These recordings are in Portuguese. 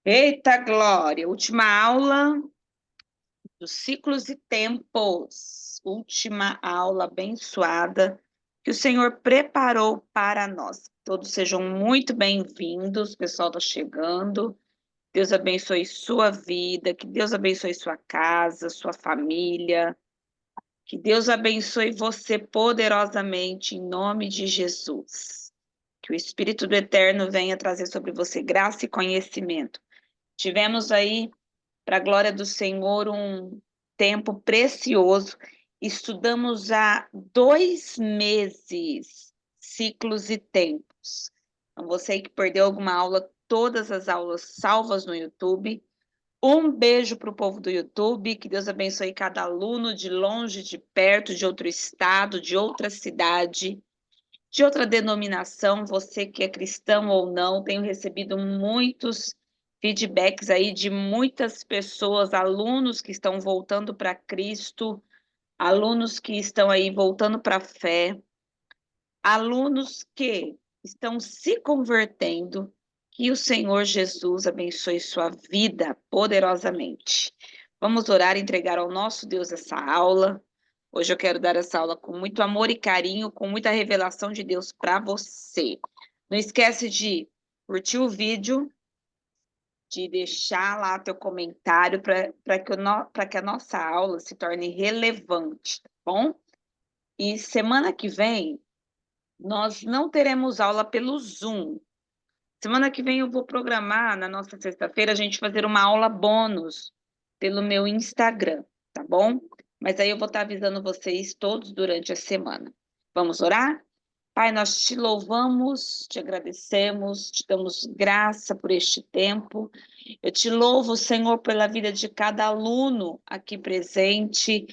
Eita glória! Última aula dos ciclos e tempos. Última aula abençoada que o Senhor preparou para nós. Todos sejam muito bem-vindos, o pessoal está chegando. Deus abençoe sua vida, que Deus abençoe sua casa, sua família. Que Deus abençoe você poderosamente em nome de Jesus. Que o Espírito do Eterno venha trazer sobre você graça e conhecimento. Tivemos aí, para a glória do Senhor, um tempo precioso. Estudamos há 2 meses, ciclos e tempos. Então, você que perdeu alguma aula, todas as aulas salvas no YouTube. Um beijo para o povo do YouTube, que Deus abençoe cada aluno de longe, de perto, de outro estado, de outra cidade, de outra denominação, você que é cristão ou não. Tenho recebido muitos feedbacks aí de muitas pessoas, alunos que estão voltando para Cristo, alunos que estão aí voltando para a fé, alunos que estão se convertendo. Que o Senhor Jesus abençoe sua vida poderosamente. Vamos orar e entregar ao nosso Deus essa aula. Hoje eu quero dar essa aula com muito amor e carinho, com muita revelação de Deus para você. Não esquece de curtir o vídeo, de deixar lá teu comentário para que a nossa aula se torne relevante, tá bom? E semana que vem nós não teremos aula pelo Zoom. Semana que vem eu vou programar, na nossa sexta-feira, a gente fazer uma aula bônus pelo meu Instagram, tá bom? Mas aí eu vou estar avisando vocês todos durante a semana. Vamos orar? Pai, nós te louvamos, te agradecemos, te damos graça por este tempo. Eu te louvo, Senhor, pela vida de cada aluno aqui presente,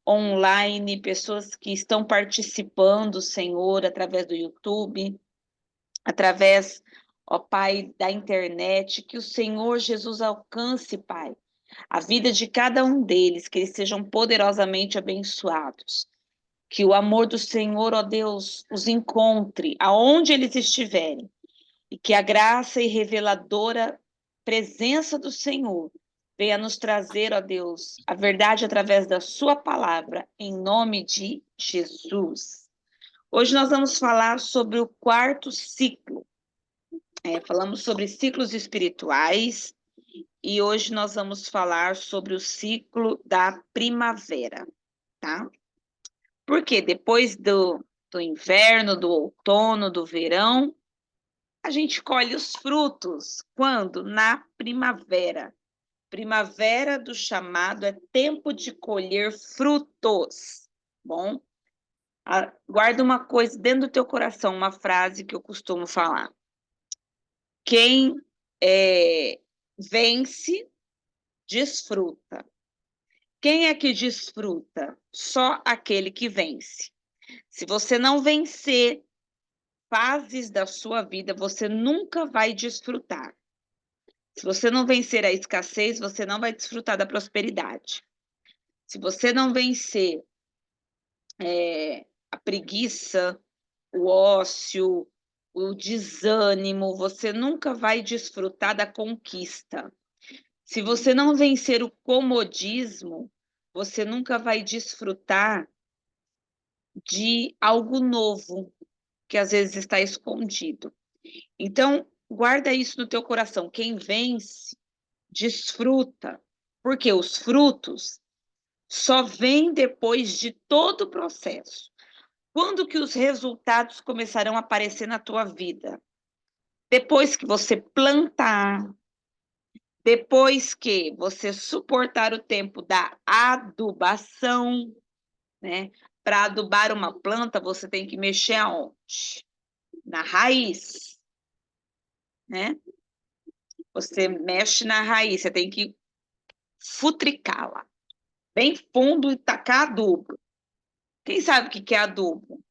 online, pessoas que estão participando, Senhor, através do YouTube, através, ó Pai, da internet, que o Senhor Jesus alcance, Pai, a vida de cada um deles, que eles sejam poderosamente abençoados. Que o amor do Senhor, ó Deus, os encontre aonde eles estiverem. E que a graça e reveladora presença do Senhor venha nos trazer, ó Deus, a verdade através da sua palavra, em nome de Jesus. Hoje nós vamos falar sobre o quarto ciclo. Falamos sobre ciclos espirituais e hoje nós vamos falar sobre o ciclo da primavera, tá? Porque depois do inverno, do outono, do verão, a gente colhe os frutos. Quando? Na primavera. Primavera do chamado é tempo de colher frutos. Bom, guarda uma coisa dentro do teu coração, uma frase que eu costumo falar. Quem vence, desfruta. Quem é que desfruta? Só aquele que vence. Se você não vencer fases da sua vida, você nunca vai desfrutar. Se você não vencer a escassez, você não vai desfrutar da prosperidade. Se você não vencer a preguiça, o ócio, o desânimo, você nunca vai desfrutar da conquista. Se você não vencer o comodismo, você nunca vai desfrutar de algo novo que às vezes está escondido. Então, guarda isso no teu coração. Quem vence, desfruta, porque os frutos só vêm depois de todo o processo. Quando que os resultados começarão a aparecer na tua vida? Depois que você plantar, depois que você suportar o tempo da adubação, né? Para adubar uma planta, você tem que mexer aonde? Na raiz, né? Você mexe na raiz, você tem que futricá-la bem fundo e tacar adubo. Quem sabe o que é adubo?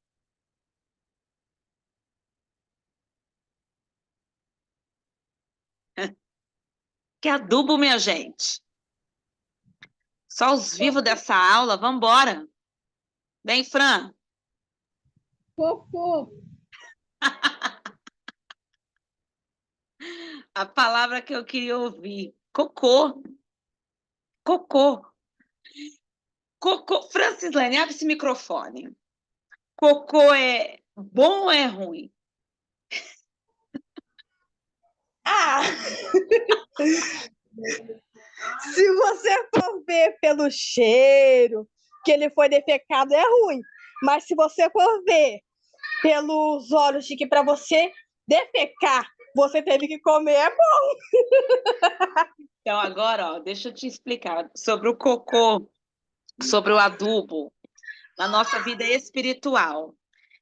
Que é adubo, minha gente? Só os vivos dessa aula, vamos embora. Vem, Fran. Fofo. A palavra que eu queria ouvir. Cocô. Cocô. Cocô. Francislane, abre esse microfone. Cocô é bom ou é ruim? Ah! Se você for ver pelo cheiro, que ele foi defecado, é ruim. Mas se você for ver pelos olhos de que para você defecar, você teve que comer, é bom. Então, agora, ó, deixa eu te explicar sobre o cocô, sobre o adubo, na nossa vida espiritual.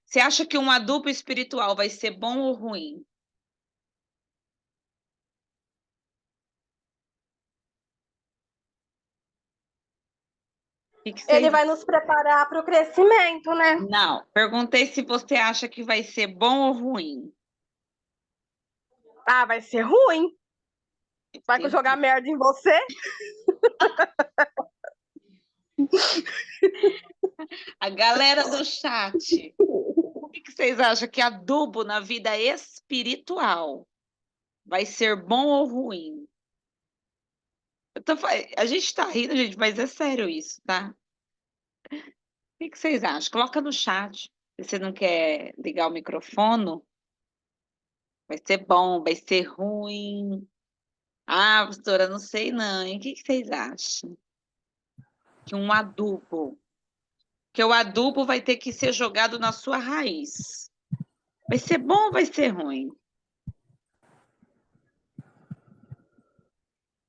Você acha que um adubo espiritual vai ser bom ou ruim? O que Ele vocês... vai nos preparar para o crescimento, né? Não, perguntei se você acha que vai ser bom ou ruim. Ah, vai ser ruim. Vai jogar merda em você? A galera do chat, o que vocês acham que adubo na vida espiritual vai ser bom ou ruim? A gente tá rindo, gente, mas é sério isso, tá? O que vocês acham? Coloca no chat. Se você não quer ligar o microfone, vai ser bom, vai ser ruim. Ah, pastora, não sei não, hein? O que vocês acham? Que um adubo, que o adubo vai ter que ser jogado na sua raiz. Vai ser bom ou vai ser ruim?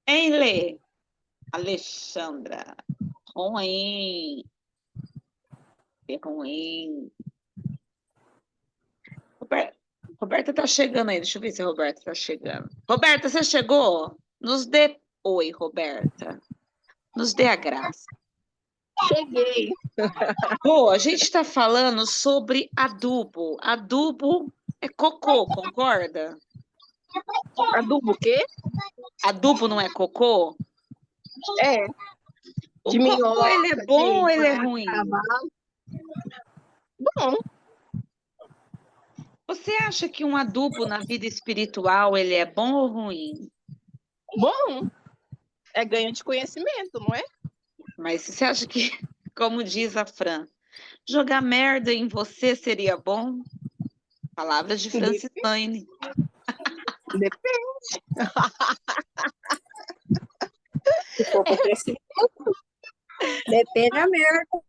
Hein, Lê? Alexandra. Ruim. É ruim. Roberta tá chegando aí. Deixa eu ver se a Roberta tá chegando. Roberta, você chegou? Nos dê. Oi, Roberta. Nos dê a graça. Cheguei. Pô, a gente está falando sobre adubo. Adubo é cocô, concorda? Adubo o quê? Adubo não é cocô? É. O De cocô, minhoca, ele é bom ou de ele é vaca, ruim? cavalo. Bom, Você acha que um adubo na vida espiritual, ele é bom ou ruim? bom. É ganho de conhecimento, não é? Mas você acha que, como diz a Fran, jogar merda em você seria bom? Palavras de Francislane. Depende. Se for pro crescimento, depende a merda.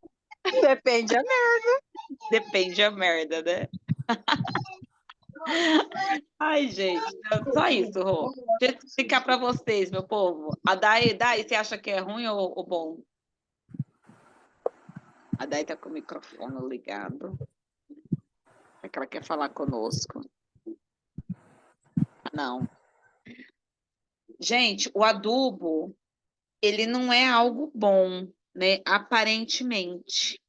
Depende a merda. Depende a merda, né? Ai, gente, só isso, Rô. Deixa eu explicar para vocês, meu povo. A Dai, você acha que é ruim ou bom? A Dai tá com o microfone ligado. É que ela quer falar conosco. Não. Gente, o adubo, ele não é algo bom, né? Aparentemente.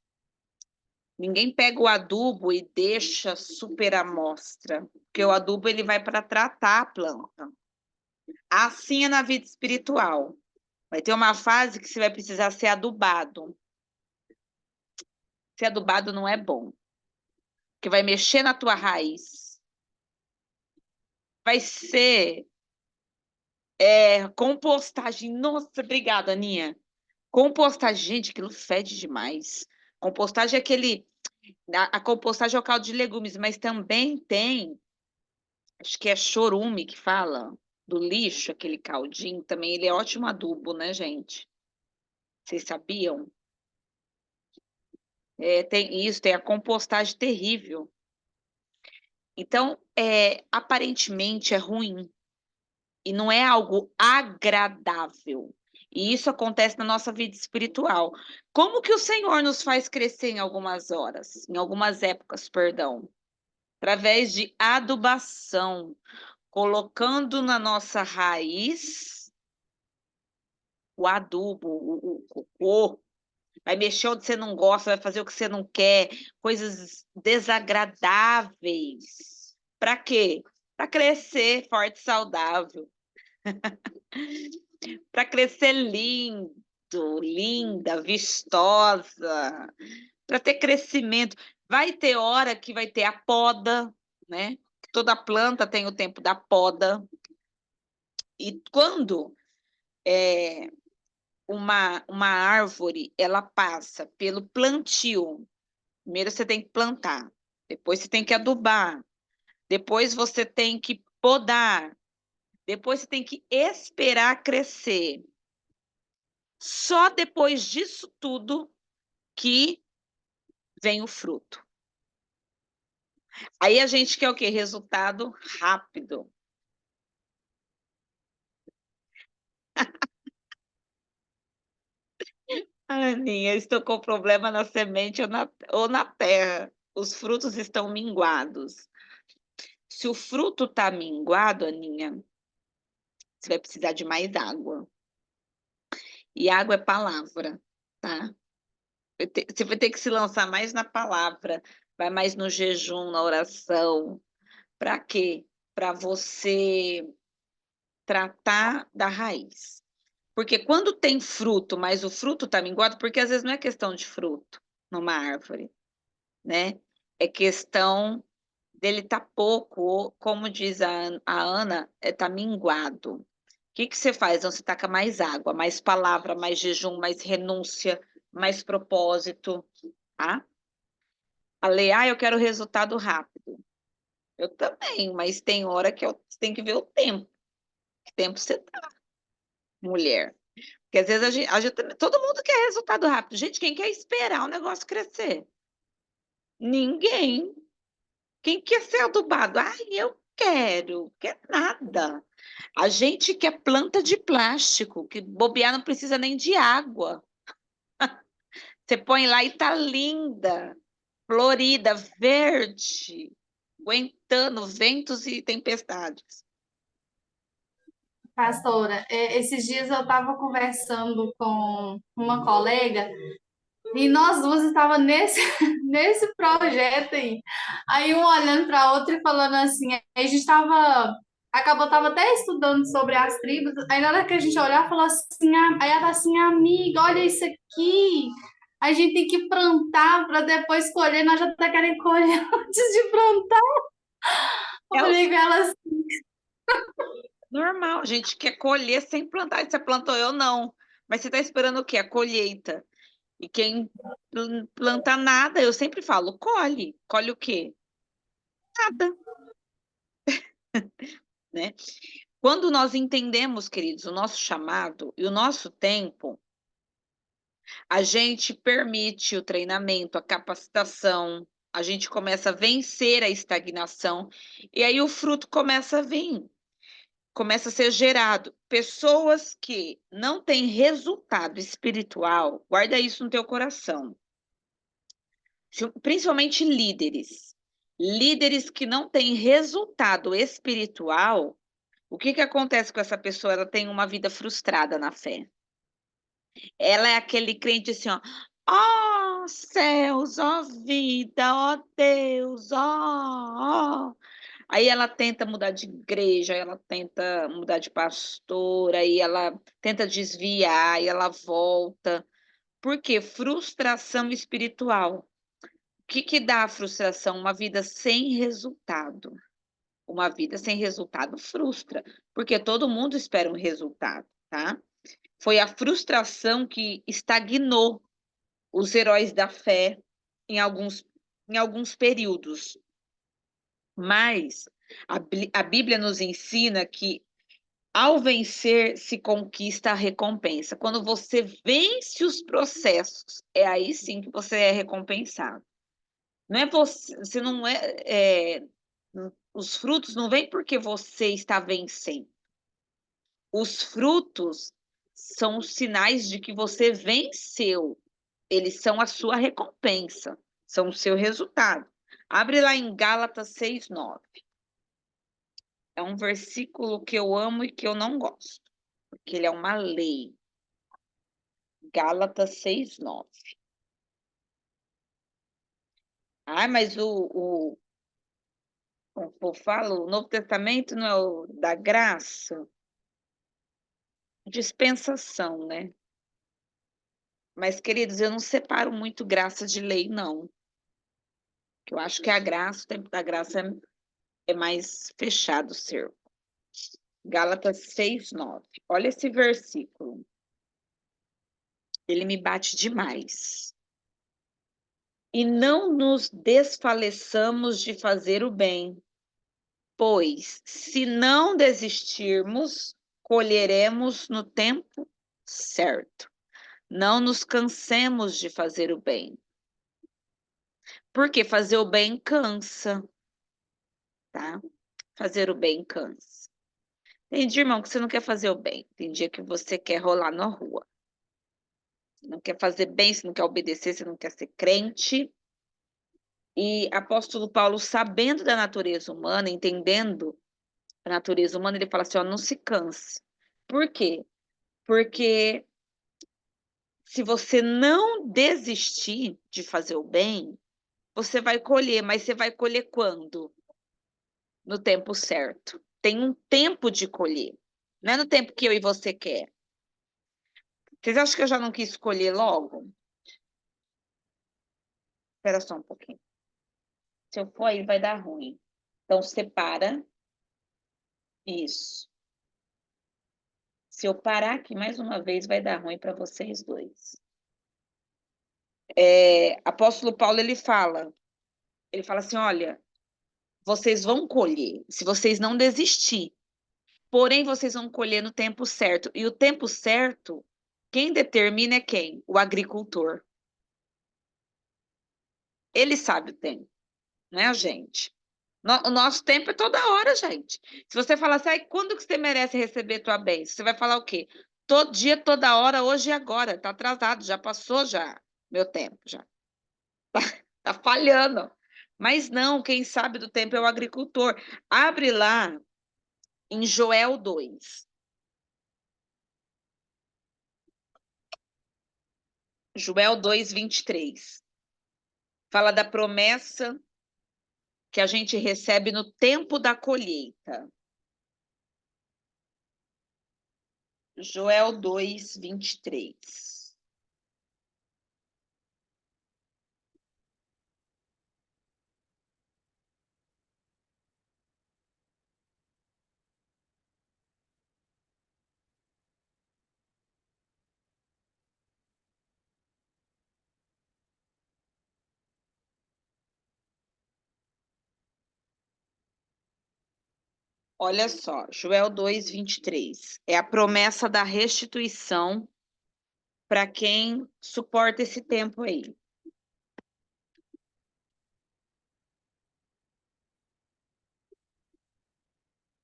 Ninguém pega o adubo e deixa super amostra, porque o adubo ele vai para tratar a planta. Assim é na vida espiritual. Vai ter uma fase que você vai precisar ser adubado. Ser adubado não é bom, porque vai mexer na tua raiz. Vai ser compostagem. Nossa, obrigada, Aninha. Compostagem, gente, aquilo fede demais. Compostagem é aquele. A compostagem é o caldo de legumes, mas também tem, acho que é chorume que fala, do lixo, aquele caldinho também. Ele é ótimo adubo, né, gente? Vocês sabiam? Tem isso, tem a compostagem terrível. Então, aparentemente é ruim e não é algo agradável. E isso acontece na nossa vida espiritual. Como que o Senhor nos faz crescer em algumas horas, em algumas épocas, perdão? Através de adubação, colocando na nossa raiz o adubo, o cocô. Vai mexer onde você não gosta, vai fazer o que você não quer, coisas desagradáveis. Para quê? Para crescer forte e saudável. Para crescer lindo, linda, vistosa. Para ter crescimento. Vai ter hora que vai ter a poda, né? Toda planta tem o tempo da poda. E quando uma árvore ela passa pelo plantio, primeiro você tem que plantar, depois você tem que adubar, depois você tem que podar, depois você tem que esperar crescer. Só depois disso tudo que vem o fruto. Aí a gente quer o quê? Resultado rápido. Aninha, estou com problema na semente ou na terra. Os frutos estão minguados. Se o fruto está minguado, Aninha, você vai precisar de mais água. E água é palavra, tá? Você vai ter que se lançar mais na palavra, vai mais no jejum, na oração. Para quê? Para você tratar da raiz. Porque quando tem fruto, mas o fruto está minguado, porque às vezes não é questão de fruto numa árvore, né? É questão dele estar pouco, ou, como diz a Ana, está minguado. O que você faz? Então, você taca mais água, mais palavra, mais jejum, mais renúncia, mais propósito, tá? Eu quero resultado rápido. Eu também, mas tem hora que você tem que ver o tempo. Que tempo você tá, mulher? Porque às vezes todo mundo quer resultado rápido. Gente, quem quer esperar o negócio crescer? Ninguém. Quem quer ser adubado? Eu quero. Quer nada. A gente quer planta de plástico, que bobear não precisa nem de água. Você põe lá e tá linda, florida, verde, aguentando ventos e tempestades. Pastora, esses dias eu estava conversando com uma colega e nós duas estávamos nesse, nesse projeto aí. Aí um olhando para a outra e falando assim, a gente estava até estudando sobre as tribos, aí na hora que a gente olhar, falou assim, aí ela tá assim, amiga, olha isso aqui, a gente tem que plantar para depois colher, nós já tá querendo colher antes de plantar. Eu falei com ela assim, Normal, a gente quer colher sem plantar. Você plantou, eu não. Mas você está esperando o quê? A colheita. E quem planta nada, eu sempre falo, colhe. Colhe o quê? Nada, né? Quando nós entendemos, queridos, o nosso chamado e o nosso tempo, a gente permite o treinamento, a capacitação, a gente começa a vencer a estagnação, e aí o fruto começa a vir, começa a ser gerado. Pessoas que não têm resultado espiritual, guarda isso no teu coração. Principalmente líderes. Líderes que não têm resultado espiritual, o que acontece com essa pessoa? Ela tem uma vida frustrada na fé. Ela é aquele crente assim, ó céus, ó vida, ó Deus, ó. Aí ela tenta mudar de igreja, aí ela tenta mudar de pastor, aí ela tenta desviar, aí ela volta. Por quê? Frustração espiritual. O que dá a frustração? Uma vida sem resultado. Uma vida sem resultado frustra, porque todo mundo espera um resultado, tá? Foi a frustração que estagnou os heróis da fé em alguns períodos. Mas a Bíblia nos ensina que ao vencer se conquista a recompensa. Quando você vence os processos, é aí sim que você é recompensado. Não é você não os frutos não vêm porque você está vencendo. Os frutos são os sinais de que você venceu. Eles são a sua recompensa, são o seu resultado. Abre lá em Gálatas 6:9. É um versículo que eu amo e que eu não gosto, porque ele é uma lei. Gálatas 6:9. Mas o povo fala, o Novo Testamento não é o da graça? Dispensação, né? Mas, queridos, eu não separo muito graça de lei, não. Eu acho que a graça, o tempo da graça é mais fechado o cerco. Gálatas 6:9. Olha esse versículo. Ele me bate demais. E não nos desfaleçamos de fazer o bem, pois, se não desistirmos, colheremos no tempo certo. Não nos cansemos de fazer o bem. Porque fazer o bem cansa, tá? Fazer o bem cansa. Tem dia, irmão, que você não quer fazer o bem. Tem dia que você quer rolar na rua. Você não quer fazer bem, você não quer obedecer, você não quer ser crente. E apóstolo Paulo, sabendo da natureza humana, entendendo a natureza humana, ele fala assim, ó, não se canse. Por quê? Porque se você não desistir de fazer o bem, você vai colher, mas você vai colher quando? No tempo certo. Tem um tempo de colher. Não é no tempo que eu e você quer. Vocês acham que eu já não quis escolher logo? Espera só um pouquinho. Se eu for aí, vai dar ruim. Então, separa. Isso. Se eu parar aqui mais uma vez, vai dar ruim para vocês dois. Apóstolo Paulo, ele fala assim, olha, vocês vão colher, se vocês não desistir. Porém, vocês vão colher no tempo certo. E o tempo certo, quem determina é quem? O agricultor. Ele sabe o tempo, não é a gente. O nosso tempo é toda hora, gente. Se você falar assim, quando que você merece receber tua bênção? Você vai falar o quê? Todo dia, toda hora, hoje e agora. Tá atrasado, já passou já meu tempo, já. Tá falhando. Mas não, quem sabe do tempo é o agricultor. Abre lá em Joel 2. Joel 2:23. Fala da promessa que a gente recebe no tempo da colheita. Joel 2:23. Olha só, Joel 2:23. É a promessa da restituição para quem suporta esse tempo aí.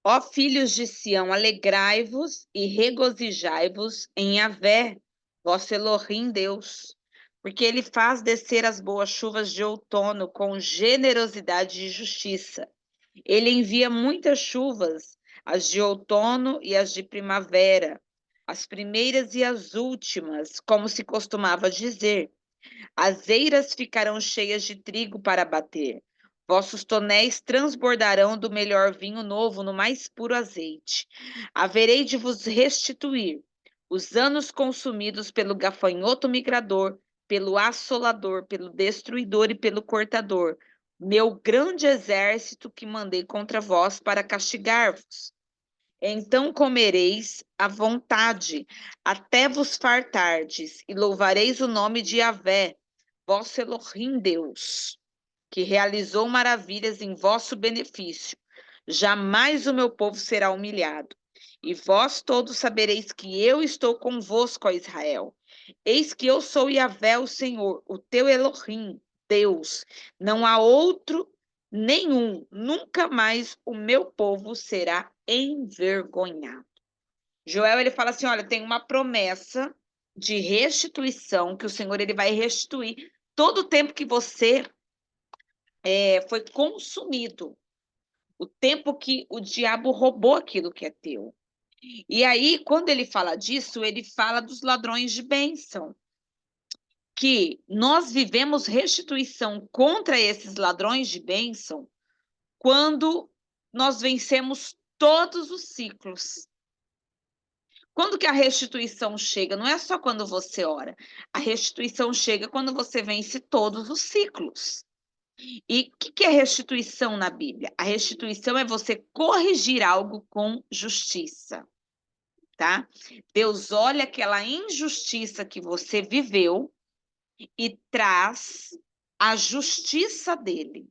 Ó filhos de Sião, alegrai-vos e regozijai-vos em Yahvé, vosso Elohim Deus, porque ele faz descer as boas chuvas de outono com generosidade e justiça. Ele envia muitas chuvas, as de outono e as de primavera, as primeiras e as últimas, como se costumava dizer. As eiras ficarão cheias de trigo para bater. Vossos tonéis transbordarão do melhor vinho novo no mais puro azeite. Haverei de vos restituir os anos consumidos pelo gafanhoto migrador, pelo assolador, pelo destruidor e pelo cortador, meu grande exército que mandei contra vós para castigar-vos. Então comereis à vontade, até vos fartardes, e louvareis o nome de Yahvé, vosso Elohim Deus, que realizou maravilhas em vosso benefício. Jamais o meu povo será humilhado. E vós todos sabereis que eu estou convosco, ó Israel. Eis que eu sou Yahvé, o Senhor, o teu Elohim, Deus. Não há outro nenhum. Nunca mais o meu povo será envergonhado. Joel, ele fala assim, olha, tem uma promessa de restituição, que o Senhor ele vai restituir todo o tempo que você foi consumido, o tempo que o diabo roubou aquilo que é teu. E aí, quando ele fala disso, ele fala dos ladrões de bênção, que nós vivemos restituição contra esses ladrões de bênção quando nós vencemos todos os ciclos. Quando que a restituição chega? Não é só quando você ora. A restituição chega quando você vence todos os ciclos. E o que é restituição na Bíblia? A restituição é você corrigir algo com justiça, tá? Deus olha aquela injustiça que você viveu e traz a justiça dele.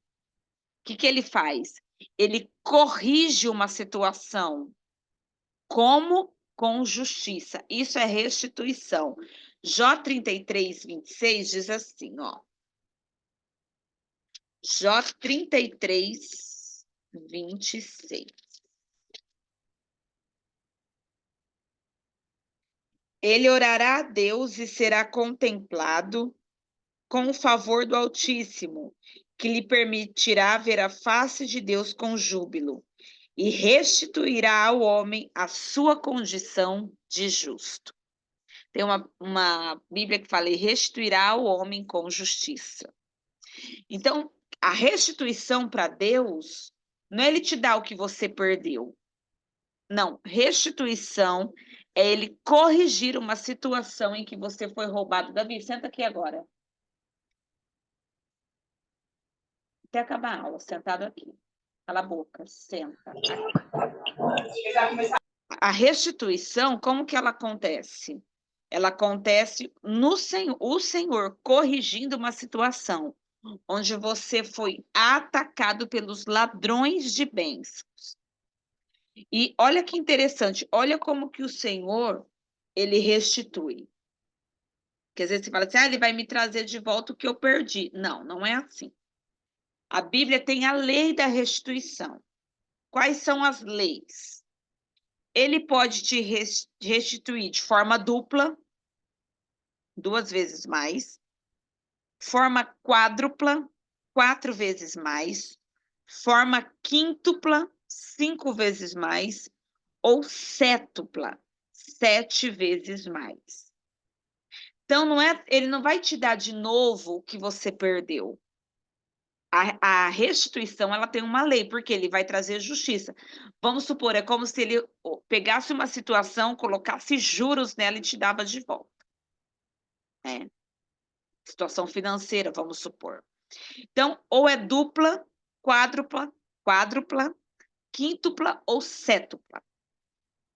O que ele faz? Ele corrige uma situação. Como? Com justiça. Isso é restituição. Jó 33, 26 diz assim, ó. Jó 33, 26. Ele orará a Deus e será contemplado com o favor do Altíssimo, que lhe permitirá ver a face de Deus com júbilo, e restituirá ao homem a sua condição de justo. Tem uma Bíblia que fala, e restituirá ao homem com justiça. Então, a restituição para Deus, não é ele te dar o que você perdeu. Não, restituição é ele corrigir uma situação em que você foi roubado. Davi, senta aqui agora. Até acabar a aula, sentado aqui. Cala a boca, senta. A restituição, como que ela acontece? Ela acontece no Senhor, o Senhor corrigindo uma situação onde você foi atacado pelos ladrões de bens. E olha que interessante, olha como que o Senhor, ele restitui. Porque às vezes você fala assim, ele vai me trazer de volta o que eu perdi. Não, não é assim. A Bíblia tem a lei da restituição. Quais são as leis? Ele pode te restituir de forma dupla, 2 vezes mais, forma quádrupla, 4 vezes mais, forma quíntupla, 5 vezes mais, ou sétupla, 7 vezes mais. Então, ele não vai te dar de novo o que você perdeu. A restituição, ela tem uma lei, porque ele vai trazer justiça. Vamos supor, é como se ele pegasse uma situação, colocasse juros nela e te dava de volta. Situação financeira, vamos supor. Então, ou é dupla, quádrupla, quíntupla ou sétupla.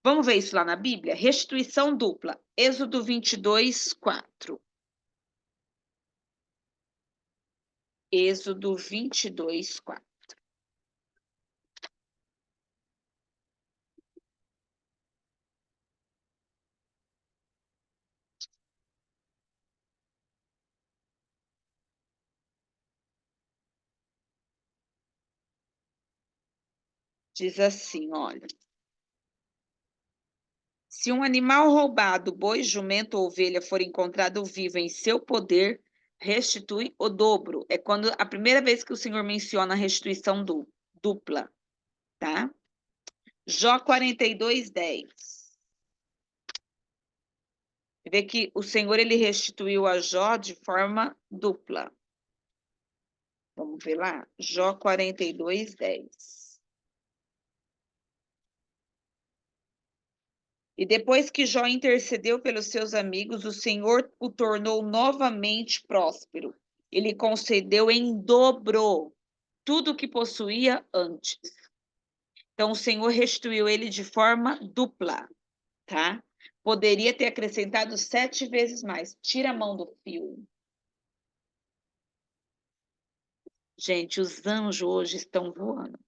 Vamos ver isso lá na Bíblia? Restituição dupla. Êxodo 22, 4. Êxodo 22, 4. Diz assim, olha. Se um animal roubado, boi, jumento ou ovelha, for encontrado vivo em seu poder, restitui o dobro. É quando a primeira vez que o Senhor menciona a restituição dupla, tá? Jó 42, 10. Vê que o Senhor, ele restituiu a Jó de forma dupla. Vamos ver lá? Jó 42, 10. E depois que Jó intercedeu pelos seus amigos, o Senhor o tornou novamente próspero. Ele concedeu em dobro tudo o que possuía antes. Então, o Senhor restituiu ele de forma dupla, tá? Poderia ter acrescentado 7 vezes mais. Tira a mão do fio. Gente, os anjos hoje estão voando.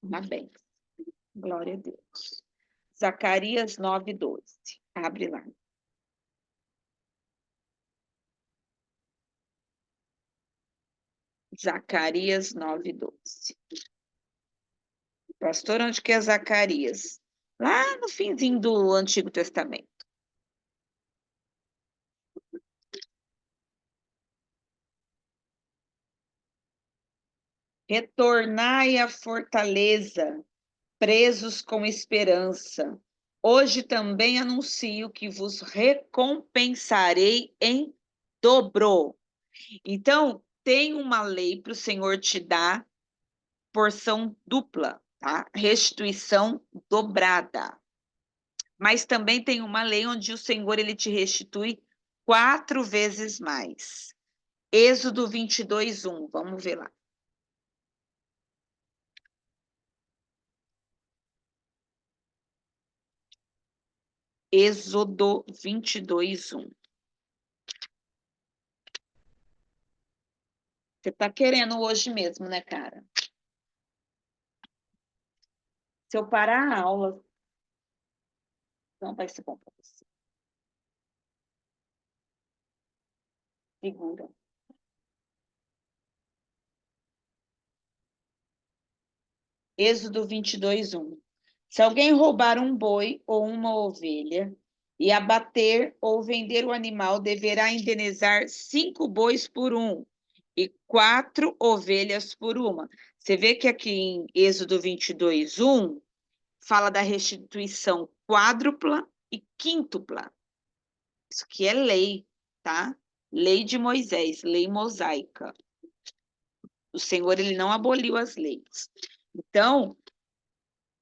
Uma bênção. Glória a Deus. Zacarias 9:12. Abre lá. Zacarias 9:12. Pastor, onde que é Zacarias? Lá no finzinho do Antigo Testamento. Retornai à fortaleza, presos com esperança. Hoje também anuncio que vos recompensarei em dobro. Então, tem uma lei para o Senhor te dar porção dupla, tá? Restituição dobrada. Mas também tem uma lei onde o Senhor, ele te restitui 4 vezes mais. Êxodo 22, 1. Vamos ver lá. Êxodo 22:1. Você tá querendo hoje mesmo, né, cara? Se eu parar a aula, não vai ser bom para você. Segura. Êxodo 22:1. Se alguém roubar um boi ou uma ovelha e abater ou vender o animal, deverá indenizar 5 bois por um e 4 ovelhas por uma. Você vê que aqui em Êxodo 22:1 fala da restituição quádrupla e quíntupla. Isso aqui é lei, tá? Lei de Moisés, lei mosaica. O Senhor, ele não aboliu as leis. Então,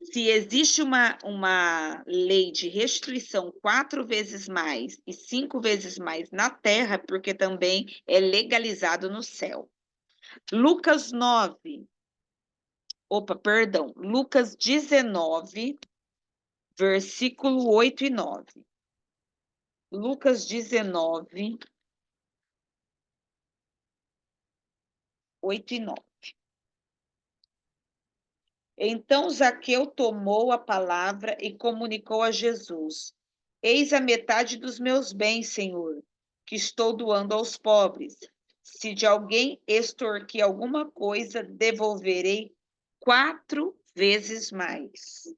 se existe uma lei de restituição 4 vezes mais e 5 vezes mais na terra, porque também é legalizado no céu. Lucas 19, versículo 8 e 9. Lucas 19, 8 e 9. Então Zaqueu tomou a palavra e comunicou a Jesus: Eis a metade dos meus bens, Senhor, que estou doando aos pobres. Se de alguém extorquir alguma coisa, devolverei 4 vezes mais.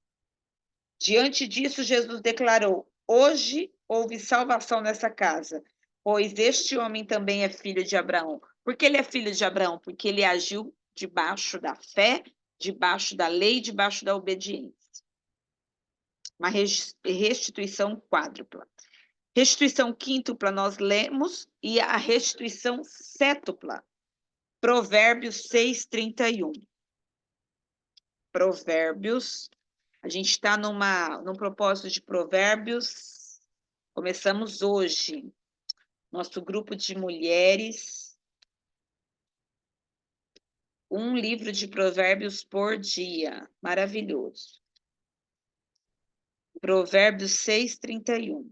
Diante disso, Jesus declarou: Hoje houve salvação nessa casa, pois este homem também é filho de Abraão. Por que ele é filho de Abraão? Porque ele agiu debaixo da fé, debaixo da lei, debaixo da obediência. Uma restituição quádrupla. Restituição quíntupla nós lemos e a restituição sétupla. Provérbios 6:31. Provérbios. A gente está num propósito de provérbios. Começamos hoje. Nosso grupo de mulheres. Um livro de provérbios por dia. Maravilhoso. Provérbios 6:31.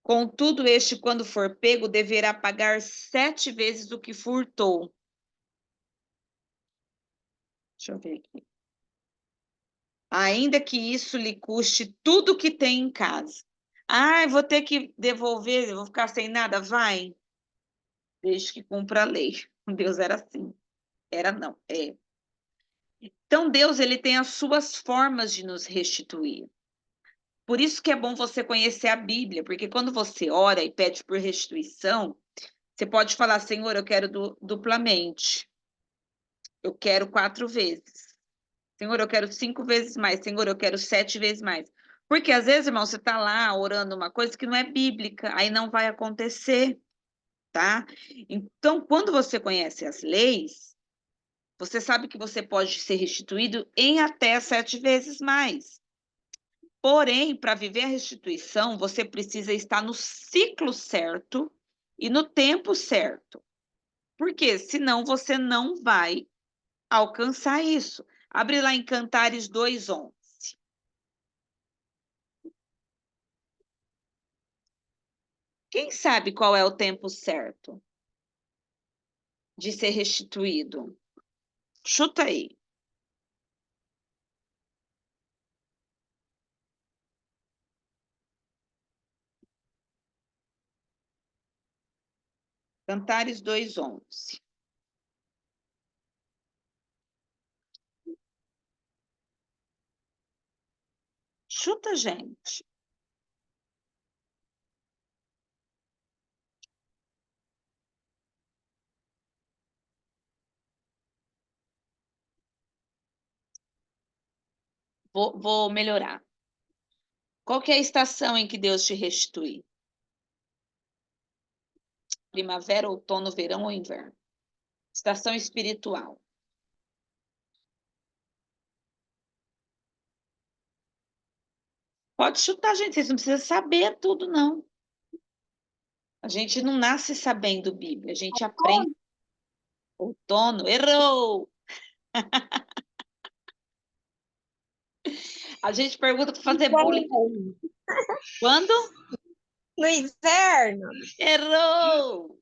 Contudo, este, quando for pego, deverá pagar 7 vezes o que furtou. Deixa eu ver aqui. Ainda que isso lhe custe tudo que tem em casa. Ah, vou ter que devolver, vou ficar sem nada? Vai. Desde que cumpra a lei. Deus era assim. Era não, é. Então, Deus, ele tem as suas formas de nos restituir. Por isso que é bom você conhecer a Bíblia, porque quando você ora e pede por restituição, você pode falar, Senhor, eu quero duplamente. Eu quero 4 vezes. Senhor, eu quero 5 vezes mais. Senhor, eu quero 7 vezes mais. Porque às vezes, irmão, você está lá orando uma coisa que não é bíblica, aí não vai acontecer, tá? Então, quando você conhece as leis, você sabe que você pode ser restituído em até 7 vezes mais. Porém, para viver a restituição, você precisa estar no ciclo certo e no tempo certo. Porque senão você não vai alcançar isso. Abre lá em Cantares 2:11. Quem sabe qual é o tempo certo de ser restituído? Chuta aí. Cantares 2:11. Chuta, gente. Vou melhorar. Qual que é a estação em que Deus te restitui? Primavera, outono, verão ou inverno? Estação espiritual. Pode chutar, gente. Vocês não precisam saber tudo, não. A gente não nasce sabendo Bíblia. A gente aprende. Outono. Errou! A gente pergunta para fazer bullying. Quando? No inverno. Errou!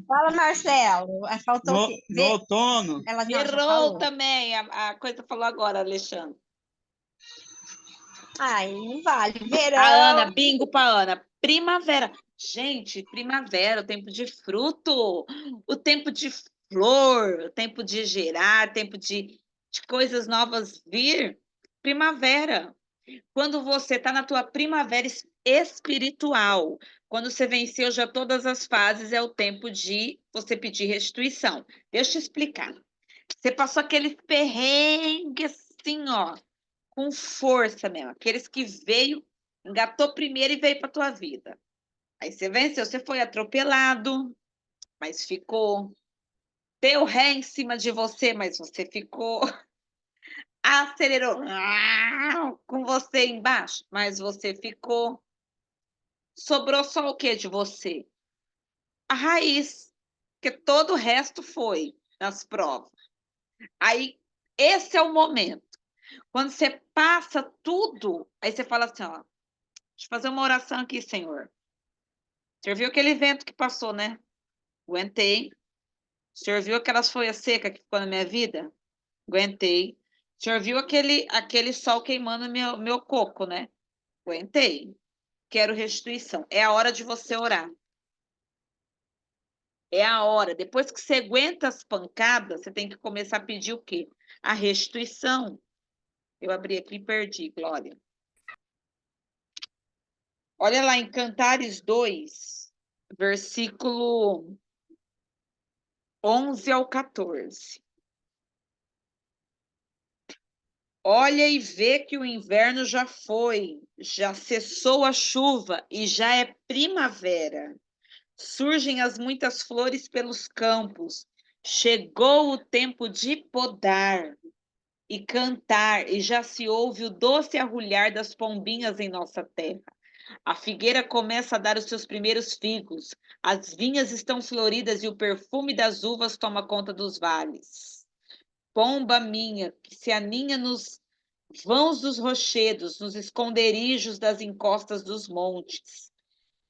Fala, Marcelo. Faltou o quê? No outono. Ela já Errou falou. também. A coisa falou agora, Alexandre. Ai, não vale. A Verão. Ana, bingo para Ana. Primavera. Gente, primavera, o tempo de fruto, o tempo de flor, o tempo de gerar, o tempo de coisas novas vir. Primavera. Quando você está na tua primavera espiritual, quando você venceu já todas as fases, é o tempo de você pedir restituição. Deixa eu te explicar. Você passou aquele perrengue assim, ó, com força mesmo, aqueles que veio, engatou primeiro e veio para tua vida. Aí você venceu, você foi atropelado, mas ficou. Deu ré em cima de você, mas você ficou. Acelerou com você embaixo, mas você ficou. Sobrou só o que de você? A raiz, porque todo o resto foi nas provas. Aí, esse é o momento. Quando você passa tudo, aí você fala assim, ó, deixa eu fazer uma oração aqui, Senhor. Você viu aquele vento que passou, né? Aguentei. O senhor viu aquelas folhas secas que ficou na minha vida? Aguentei. O senhor viu aquele sol queimando meu coco, né? Aguentei. Quero restituição. É a hora de você orar. É a hora. Depois que você aguenta as pancadas, você tem que começar a pedir o quê? A restituição. Eu abri aqui e perdi, Glória. Olha lá em Cantares 2, versículo 11 ao 14. Olha e vê que o inverno já foi, já cessou a chuva e já é primavera. Surgem as muitas flores pelos campos. Chegou o tempo de podar e cantar, e já se ouve o doce arrulhar das pombinhas em nossa terra. A figueira começa a dar os seus primeiros figos, as vinhas estão floridas e o perfume das uvas toma conta dos vales. Pomba minha, que se aninha nos vãos dos rochedos, nos esconderijos das encostas dos montes.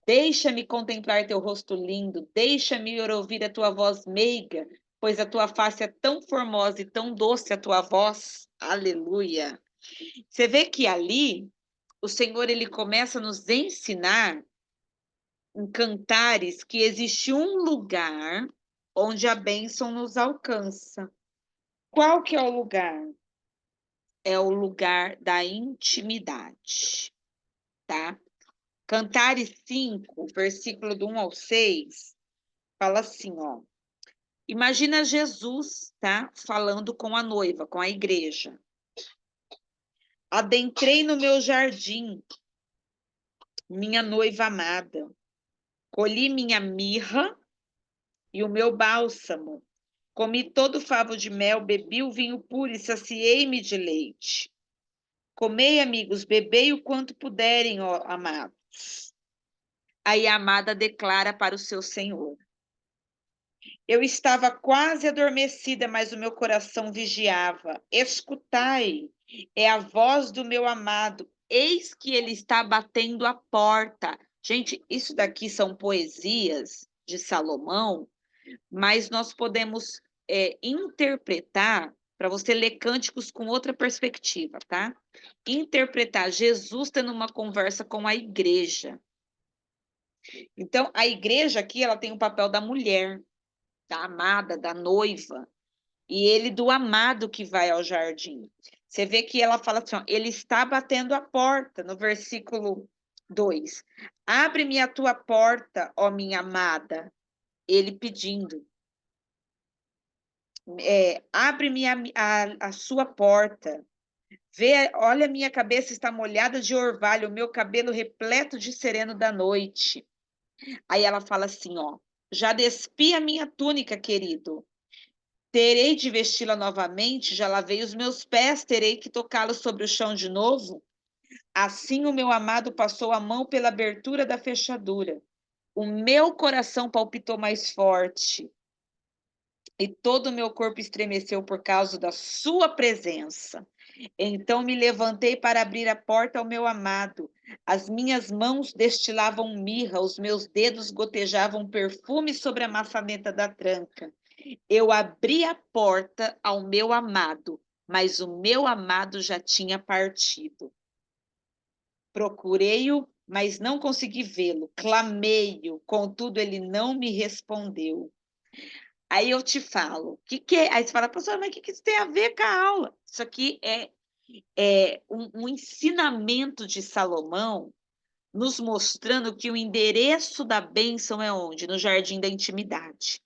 Deixa-me contemplar teu rosto lindo, deixa-me ouvir a tua voz meiga, pois a tua face é tão formosa e tão doce a tua voz. Aleluia. Você vê que ali o Senhor ele começa a nos ensinar em cantares que existe um lugar onde a bênção nos alcança. Qual que é o lugar? É o lugar da intimidade, tá? Cantares 5, versículo do 1 ao 6, fala assim, ó. Imagina Jesus, tá? Falando com a noiva, com a igreja. Adentrei no meu jardim, minha noiva amada. Colhi minha mirra e o meu bálsamo. Comi todo o favo de mel, bebi o vinho puro e saciei-me de leite. Comei, amigos, bebei o quanto puderem, ó amados. Aí a amada declara para o seu senhor. Eu estava quase adormecida, mas o meu coração vigiava. Escutai, é a voz do meu amado. Eis que ele está batendo a porta. Gente, isso daqui são poesias de Salomão, mas nós podemos interpretar, para você ler cânticos com outra perspectiva, tá? Interpretar Jesus tendo uma conversa com a igreja. Então, a igreja aqui, ela tem o papel da mulher, da amada, da noiva, e ele do amado que vai ao jardim. Você vê que ela fala assim, ó, ele está batendo a porta, no versículo 2. Abre-me a tua porta, ó minha amada. Ele pedindo. Abre-me a sua porta. Vê, olha, minha cabeça está molhada de orvalho, o meu cabelo repleto de sereno da noite. Aí ela fala assim, ó, já despi a minha túnica, querido. Terei de vesti-la novamente, já lavei os meus pés, terei que tocá-los sobre o chão de novo. Assim o meu amado passou a mão pela abertura da fechadura. O meu coração palpitou mais forte. e todo o meu corpo estremeceu por causa da sua presença. Então me levantei para abrir a porta ao meu amado. As minhas mãos destilavam mirra, os meus dedos gotejavam perfume sobre a maçaneta da tranca. Eu abri a porta ao meu amado, mas o meu amado já tinha partido. Procurei-o, mas não consegui vê-lo. Clamei-o, contudo ele não me respondeu. Aí eu te falo, que é? Aí você fala, professora, mas o que isso tem a ver com a aula? Isso aqui é um ensinamento de Salomão, nos mostrando que o endereço da bênção é onde? No jardim da intimidade.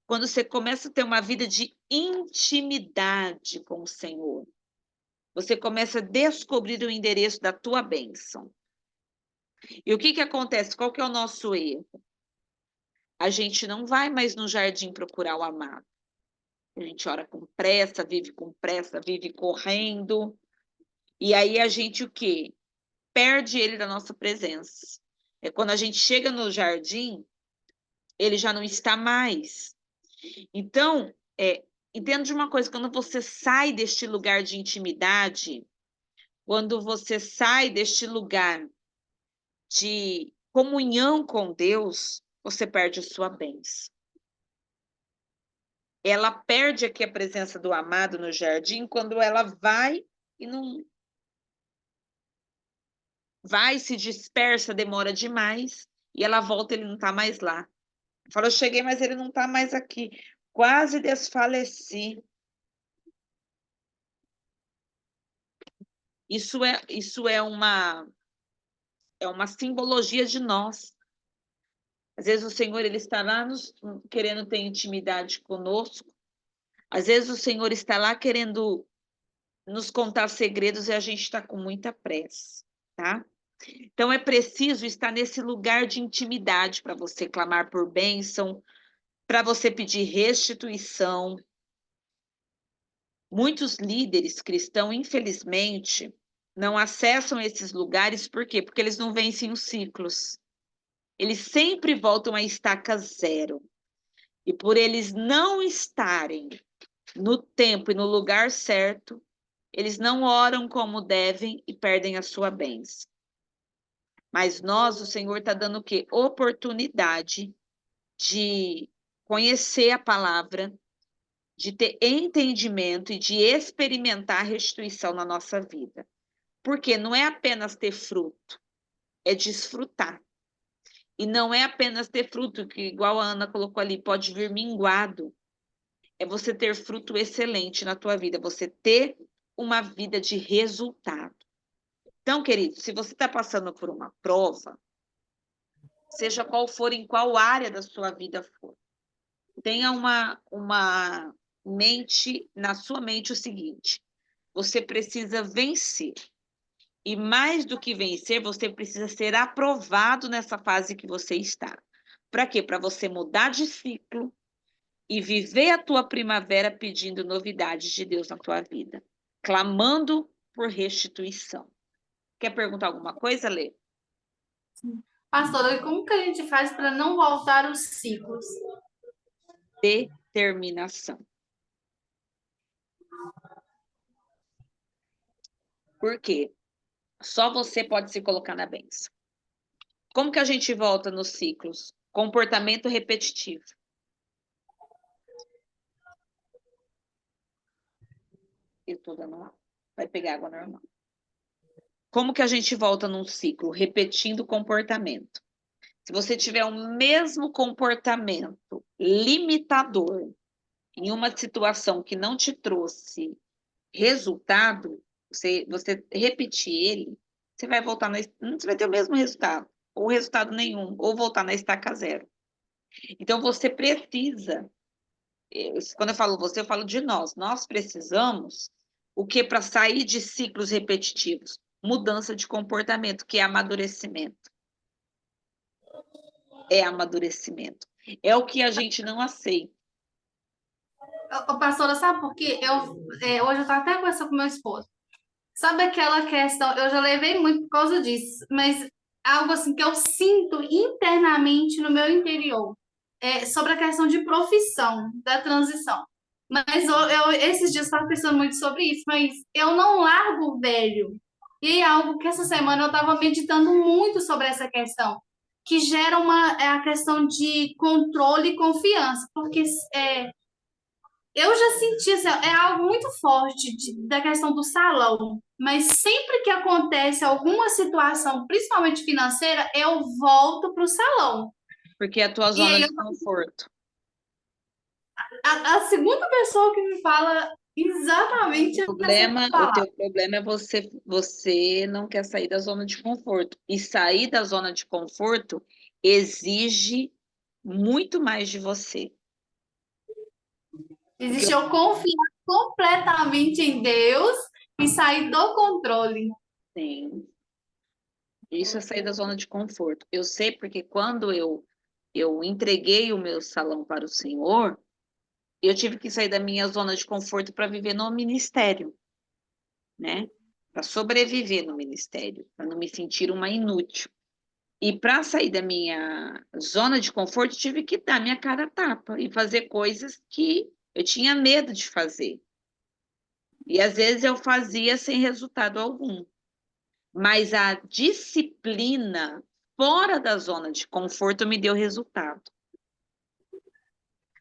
Quando você começa a ter uma vida de intimidade com o Senhor, você começa a descobrir o endereço da tua bênção. E o que acontece? Qual que é o nosso erro? A gente não vai mais no jardim procurar o amado. A gente ora com pressa, vive correndo. E aí a gente o quê? Perde ele da nossa presença. É quando a gente chega no jardim, ele já não está mais. Então, entenda de uma coisa, quando você sai deste lugar de intimidade, quando você sai deste lugar de comunhão com Deus, você perde a sua bênção. Ela perde aqui a presença do amado no jardim quando ela vai e não vai, se dispersa, demora demais, e ela volta, ele não está mais lá. Fala, eu cheguei, mas ele não está mais aqui. Quase desfaleci. Isso é uma simbologia de nós. Às vezes o Senhor ele está lá querendo ter intimidade conosco. Às vezes o Senhor está lá querendo nos contar segredos e a gente está com muita pressa, tá? Então é preciso estar nesse lugar de intimidade para você clamar por bênção, para você pedir restituição. Muitos líderes cristãos, infelizmente, não acessam esses lugares, por quê? Porque eles não vencem os ciclos. Eles sempre voltam à estaca zero. E por eles não estarem no tempo e no lugar certo, eles não oram como devem e perdem a sua bênção. Mas nós, o Senhor está dando o quê? Oportunidade de conhecer a palavra, de ter entendimento e de experimentar a restituição na nossa vida. Porque não é apenas ter fruto, é desfrutar. E não é apenas ter fruto, que igual a Ana colocou ali, pode vir minguado. É você ter fruto excelente na tua vida, você ter uma vida de resultado. Então, querido, se você está passando por uma prova, seja qual for, em qual área da sua vida for, tenha uma mente, na sua mente o seguinte, você precisa vencer. E mais do que vencer, você precisa ser aprovado nessa fase que você está. Para quê? Para você mudar de ciclo e viver a tua primavera pedindo novidades de Deus na tua vida, clamando por restituição. Quer perguntar alguma coisa, Lê? Pastora, como que a gente faz para não voltar os ciclos? Determinação. Por quê? Só você pode se colocar na bênção. Como que a gente volta nos ciclos? Comportamento repetitivo. Eu tô dando água. Vai pegar água normal. Como que a gente volta num ciclo? Repetindo o comportamento. Se você tiver o mesmo comportamento limitador em uma situação que não te trouxe resultado, você repetir ele, você vai voltar você vai ter o mesmo resultado, ou resultado nenhum, ou voltar na estaca zero. Então, você precisa, quando eu falo você, eu falo de nós precisamos, o que para sair de ciclos repetitivos? Mudança de comportamento, que é amadurecimento. É amadurecimento. É o que a gente não aceita. Pastora, sabe por quê? Hoje eu estava até conversando com meu esposo. Sabe aquela questão, eu já levei muito por causa disso, mas algo assim que eu sinto internamente no meu interior. sobre a questão de profissão, da transição. Mas esses dias estava pensando muito sobre isso, mas eu não largo o velho. E é algo que essa semana eu estava meditando muito sobre essa questão, que gera a questão de controle e confiança, porque eu já senti, assim, é algo muito forte da questão do salão, mas sempre que acontece alguma situação, principalmente financeira, eu volto para o salão. Porque é a tua E zona aí, de conforto. a segunda pessoa que me fala exatamente essa O palavra. teu problema é você não quer sair da zona de conforto. E sair da zona de conforto exige muito mais de você. Existe eu confiar completamente em Deus e sair do controle. Sim. Isso é sair da zona de conforto. Eu sei porque quando eu entreguei o meu salão para o Senhor, eu tive que sair da minha zona de conforto para viver no ministério, né? Para sobreviver no ministério, para não me sentir uma inútil. E para sair da minha zona de conforto, tive que dar minha cara a tapa e fazer coisas que eu tinha medo de fazer. E às vezes eu fazia sem resultado algum. Mas a disciplina fora da zona de conforto me deu resultado.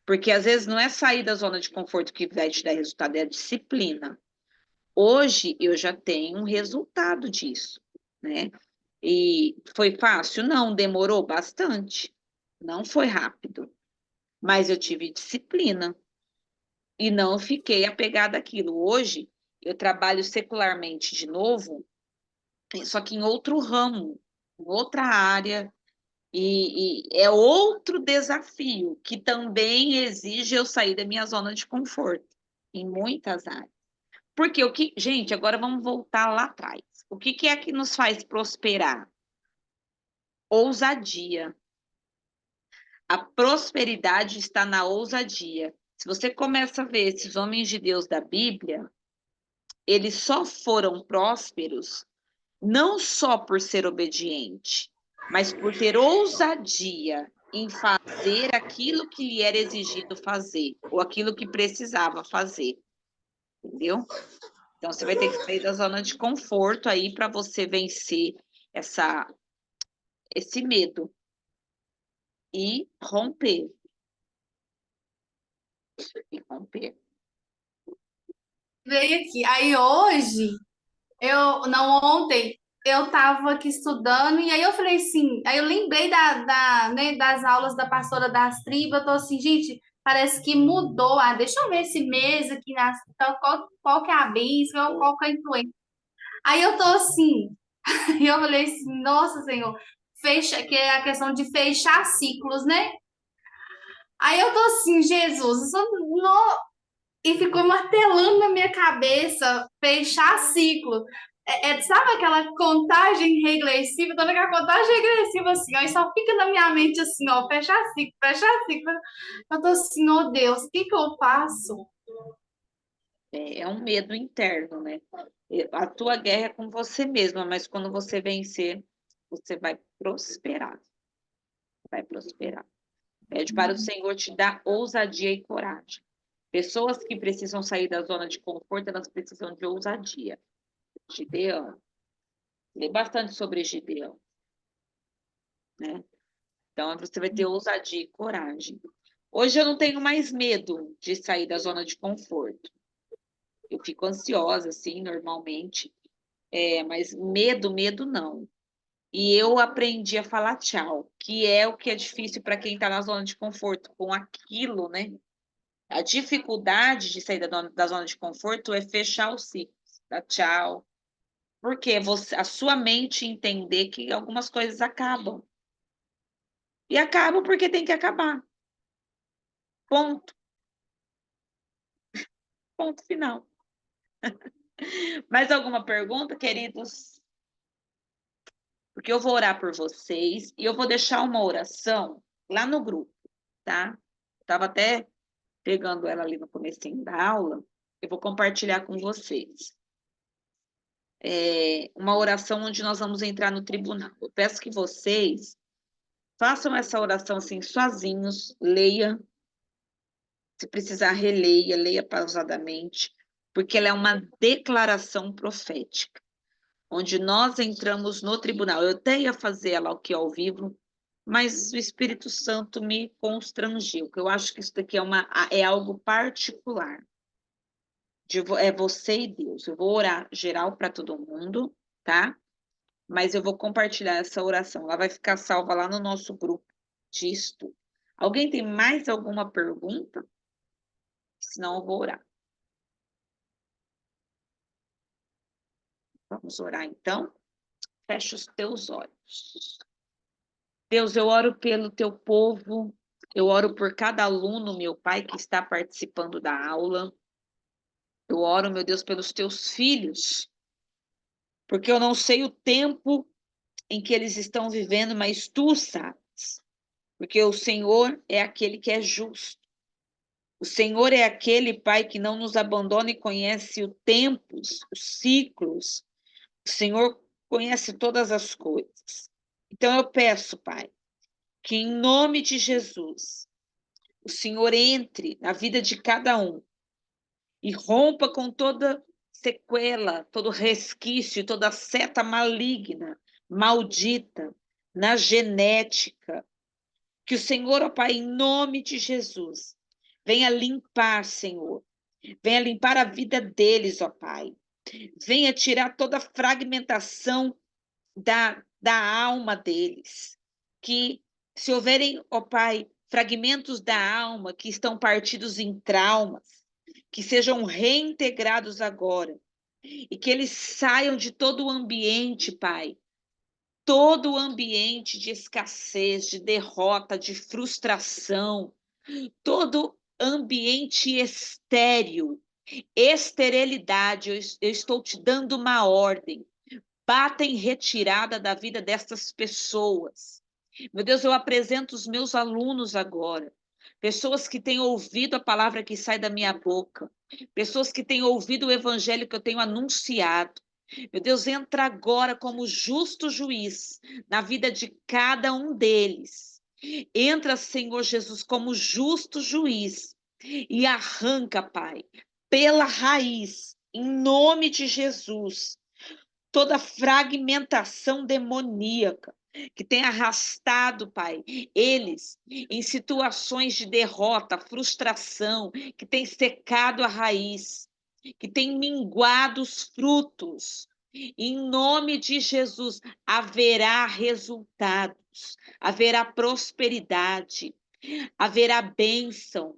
Porque às vezes não é sair da zona de conforto que vai te dar resultado, é a disciplina. Hoje eu já tenho um resultado disso, né? E foi fácil? Não, demorou bastante. Não foi rápido, mas eu tive disciplina e não fiquei apegada àquilo. Hoje eu trabalho secularmente de novo, só que em outro ramo, em outra área, e é outro desafio que também exige eu sair da minha zona de conforto, em muitas áreas. Porque gente, agora vamos voltar lá atrás. O que é que nos faz prosperar? Ousadia. A prosperidade está na ousadia. Se você começa a ver esses homens de Deus da Bíblia, eles só foram prósperos não só por ser obediente, mas por ter ousadia em fazer aquilo que lhe era exigido fazer, ou aquilo que precisava fazer, entendeu? Então, você vai ter que sair da zona de conforto aí para você vencer esse medo e romper. E romper. Veio aqui. Aí hoje, não, ontem, eu estava aqui estudando, e aí eu falei assim, aí eu lembrei né, das aulas da pastora das tribos, eu tô assim, gente, parece que mudou. Deixa eu ver esse mês aqui, qual que é a bênção, qual que é a influência. Aí eu tô assim, e eu falei assim, nossa, Senhor, que é a questão de fechar ciclos, né? Aí eu tô assim, Jesus, e ficou martelando na minha cabeça, fechar ciclo. Sabe aquela contagem regressiva? Toda aquela contagem regressiva assim, ó, e só fica na minha mente assim, ó, fechar ciclo, fechar ciclo. Eu tô assim, oh Deus, o que que eu faço? É um medo interno, né? A tua guerra é com você mesma, mas quando você vencer, você vai prosperar. Vai prosperar. Pede para o Senhor te dar ousadia e coragem. Pessoas que precisam sair da zona de conforto, elas precisam de ousadia. Gideão. Lê bastante sobre Gideão, né? Então, você vai ter ousadia e coragem. Hoje eu não tenho mais medo de sair da zona de conforto. Eu fico ansiosa, assim, normalmente. Mas medo não. E eu aprendi a falar tchau, que é o que é difícil para quem está na zona de conforto, com aquilo, né? A dificuldade de sair da zona de conforto é fechar o ciclo, dar tchau. Porque a sua mente entender que algumas coisas acabam. E acabam porque tem que acabar. Ponto. Ponto final. Mais alguma pergunta, queridos? Porque eu vou orar por vocês e eu vou deixar uma oração lá no grupo, tá? Estava até pegando ela ali no comecinho da aula. Eu vou compartilhar com vocês. Uma oração onde nós vamos entrar no tribunal. Eu peço que vocês Façam essa oração assim, sozinhos, leia. Se precisar, releia, leia pausadamente, porque ela é uma declaração profética, onde nós entramos no tribunal. Eu até ia fazer ela aqui ao vivo, mas o Espírito Santo me constrangiu, porque eu acho que isso daqui é algo particular. É você e Deus. Eu vou orar geral para todo mundo, tá? Mas eu vou compartilhar essa oração. Ela vai ficar salva lá no nosso grupo de estudo. Alguém tem mais alguma pergunta? Senão eu vou orar. Vamos orar então? Fecha os teus olhos. Deus, eu oro pelo teu povo, eu oro por cada aluno, meu Pai, que está participando da aula. Eu oro, meu Deus, pelos teus filhos, porque eu não sei o tempo em que eles estão vivendo, mas tu sabes. Porque o Senhor é aquele que é justo. O Senhor é aquele, Pai, que não nos abandona e conhece os tempos, os ciclos. O Senhor conhece todas as coisas. Então eu peço, Pai, que em nome de Jesus, o Senhor entre na vida de cada um e rompa com toda sequela, todo resquício, toda seta maligna, maldita, na genética. Que o Senhor, ó Pai, em nome de Jesus, venha limpar, Senhor. Venha limpar a vida deles, ó Pai. Venha tirar toda a fragmentação da alma deles. Que se houverem, ó Pai, fragmentos da alma que estão partidos em traumas, que sejam reintegrados agora. E que eles saiam de todo o ambiente, Pai. Todo o ambiente de escassez, de derrota, de frustração, todo ambiente estéril, esterilidade, eu estou te dando uma ordem. Bata em retirada da vida dessas pessoas. Meu Deus, eu apresento os meus alunos agora. Pessoas que têm ouvido a palavra que sai da minha boca. Pessoas que têm ouvido o evangelho que eu tenho anunciado. Meu Deus, entra agora como justo juiz na vida de cada um deles. Entra, Senhor Jesus, como justo juiz e arranca, Pai, pela raiz, em nome de Jesus, toda fragmentação demoníaca que tem arrastado, Pai, eles em situações de derrota, frustração, que tem secado a raiz, que tem minguado os frutos. Em nome de Jesus, haverá resultados, haverá prosperidade, haverá bênção,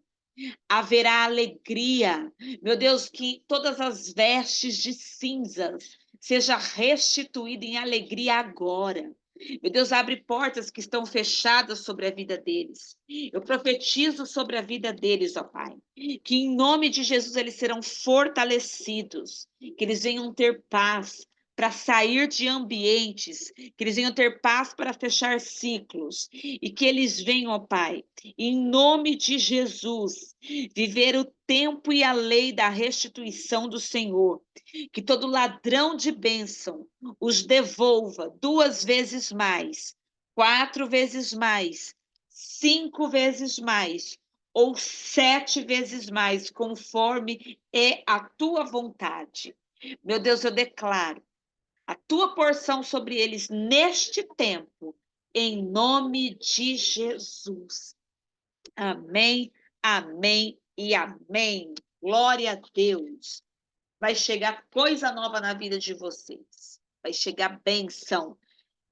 haverá alegria. Meu Deus, que todas as vestes de cinzas seja restituída em alegria agora. Meu Deus, abre portas que estão fechadas sobre a vida deles. Eu profetizo sobre a vida deles, ó Pai, que em nome de Jesus eles serão fortalecidos, que eles venham ter paz para sair de ambientes, que eles venham ter paz para fechar ciclos, e que eles venham, ó Pai, em nome de Jesus, viver o tempo e a lei da restituição do Senhor. Que todo ladrão de bênção os devolva 2 vezes mais, 4 vezes mais, 5 vezes mais, ou 7 vezes mais, conforme é a tua vontade. Meu Deus, eu declaro a tua porção sobre eles neste tempo, em nome de Jesus. Amém, amém e amém. Glória a Deus. Vai chegar coisa nova na vida de vocês. Vai chegar bênção.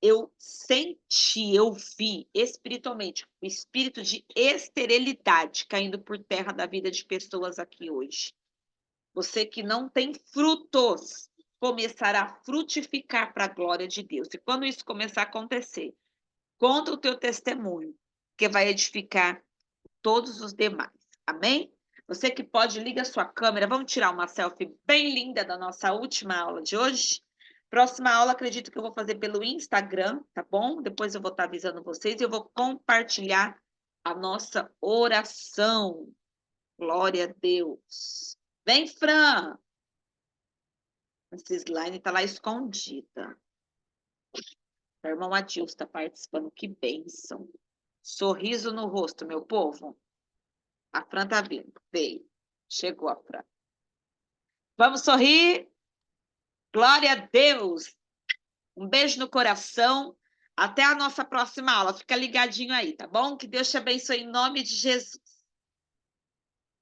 Eu senti, eu vi espiritualmente o espírito de esterilidade caindo por terra da vida de pessoas aqui hoje. Você que não tem frutos, começará a frutificar para a glória de Deus. E quando isso começar a acontecer, conta o teu testemunho, que vai edificar todos os demais. Amém? Você que pode, liga a sua câmera. Vamos tirar uma selfie bem linda da nossa última aula de hoje. Próxima aula, acredito que eu vou fazer pelo Instagram, tá bom? Depois eu vou estar avisando vocês e eu vou compartilhar a nossa oração. Glória a Deus. Vem, Fran! Essa slide está lá escondida. O irmão Adilson está participando, que bênção. Sorriso no rosto, meu povo. A Fran tá vindo, veio. Chegou a Fran. Vamos sorrir? Glória a Deus! Um beijo no coração. Até a nossa próxima aula. Fica ligadinho aí, tá bom? Que Deus te abençoe em nome de Jesus.